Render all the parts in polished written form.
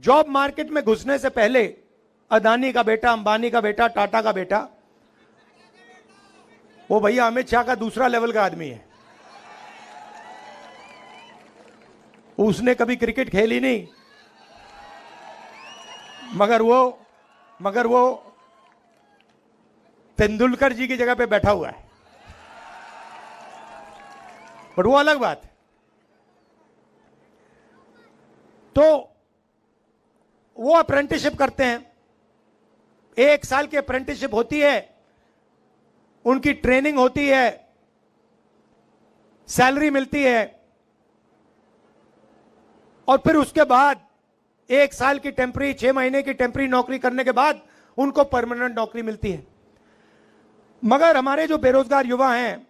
Job market में घुसने से पहले अदानी का बेटा, अंबानी का बेटा, टाटा का बेटा, वो भैया अमित शाह का दूसरा लेवल का आदमी है। उसने कभी क्रिकेट खेली नहीं, मगर वो तेंदुलकर जी की जगह पे बैठा हुआ है, बट वो अलग बात है। तो वो अप्रेंटिसशिप करते हैं, 1 साल की अप्रेंटिसशिप होती है, उनकी ट्रेनिंग होती है, सैलरी मिलती है, और फिर उसके बाद 1 साल की टेम्पररी, 6 महीने की टेम्पररी नौकरी करने के बाद उनको परमानेंट नौकरी मिलती है। मगर हमारे जो बेरोजगार युवा हैं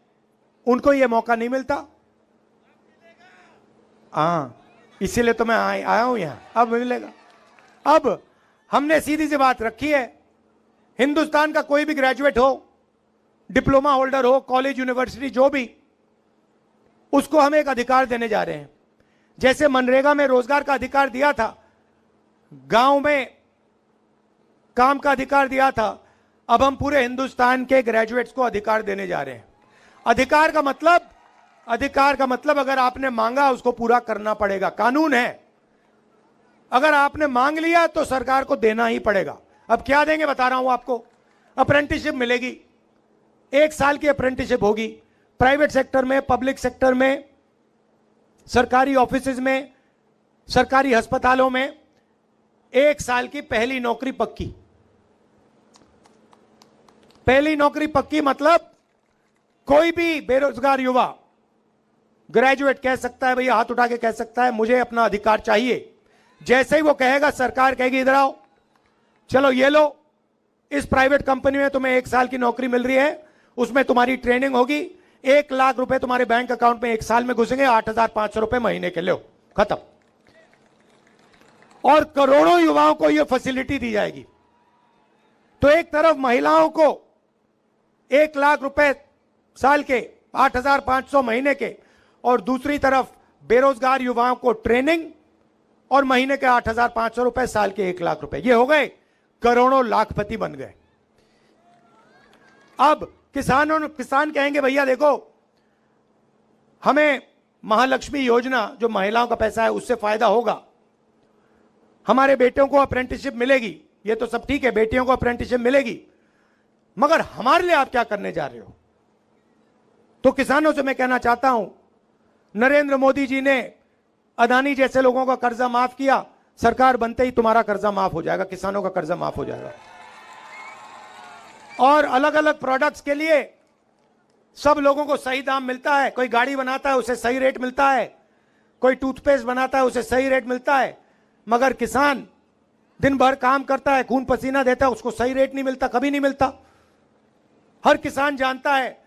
उनको यह मौका नहीं मिलता। हाँ, इसीलिए तो मैं आया हूं यहां, अब मिलेगा। अब हमने सीधी सी बात रखी है, हिंदुस्तान का कोई भी ग्रेजुएट हो, डिप्लोमा होल्डर हो, कॉलेज यूनिवर्सिटी जो भी, उसको हम एक अधिकार देने जा रहे हैं। जैसे मनरेगा में रोजगार का अधिकार दिया था, गांव में काम का अधिकार दिया था, अब हम पूरे हिंदुस्तान के ग्रेजुएट्स को अधिकार देने जा रहे हैं। अधिकार का मतलब अगर आपने मांगा उसको पूरा करना पड़ेगा, कानून है। अगर आपने मांग लिया तो सरकार को देना ही पड़ेगा। अब क्या देंगे बता रहा हूं आपको। अप्रेंटिसशिप मिलेगी, 1 साल की अप्रेंटिसशिप होगी, प्राइवेट सेक्टर में, पब्लिक सेक्टर में, सरकारी ऑफिसेज में, सरकारी अस्पतालों में 1 साल की पहली नौकरी पक्की। पहली नौकरी पक्की मतलब कोई भी बेरोजगार युवा ग्रेजुएट कह सकता है, भैया हाथ उठा के कह सकता है मुझे अपना अधिकार चाहिए। जैसे ही वो कहेगा, सरकार कहेगी इधर आओ, चलो ये लो, इस प्राइवेट कंपनी में तुम्हें 1 साल की नौकरी मिल रही है, उसमें तुम्हारी ट्रेनिंग होगी, 1 लाख रुपए तुम्हारे बैंक अकाउंट में 1 साल में घुसेंगे, 8,500 रुपए महीने के, लो खत्म। और करोड़ों युवाओं को यह फैसिलिटी दी जाएगी। तो एक तरफ महिलाओं को 1 लाख रुपए साल के, 8,500 महीने के, और दूसरी तरफ बेरोजगार युवाओं को ट्रेनिंग और महीने के 8,500 रुपए, साल के 1 लाख रुपए। ये हो गए करोड़ों लाखपति बन गए। अब किसान कहेंगे भैया देखो, हमें महालक्ष्मी योजना जो महिलाओं का पैसा है उससे फायदा होगा, हमारे बेटियों को अप्रेंटिसशिप मिलेगी, ये तो सब ठीक है, बेटियों को अप्रेंटिसशिप मिलेगी, मगर हमारे लिए आप क्या करने जा रहे हो। तो किसानों से मैं कहना चाहता हूं, नरेंद्र मोदी जी ने अदानी जैसे लोगों का कर्जा माफ किया, सरकार बनते ही तुम्हारा कर्जा माफ हो जाएगा, किसानों का कर्जा माफ हो जाएगा। और अलग अलग प्रोडक्ट्स के लिए सब लोगों को सही दाम मिलता है। कोई गाड़ी बनाता है उसे सही रेट मिलता है, कोई टूथपेस्ट बनाता है उसे सही रेट मिलता है, मगर किसान दिन भर काम करता है, खून पसीना देता है, उसको सही रेट नहीं मिलता, कभी नहीं मिलता। हर किसान जानता है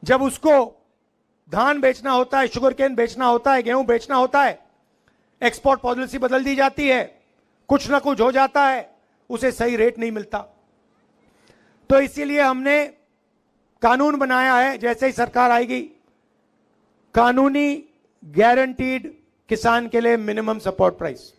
जब उसको धान बेचना होता है, शुगर केन बेचना होता है, गेहूं बेचना होता है, एक्सपोर्ट पॉलिसी बदल दी जाती है, कुछ ना कुछ हो जाता है, उसे सही रेट नहीं मिलता। तो इसीलिए हमने कानून बनाया है, जैसे ही सरकार आएगी, कानूनी गारंटीड किसान के लिए मिनिमम सपोर्ट प्राइस।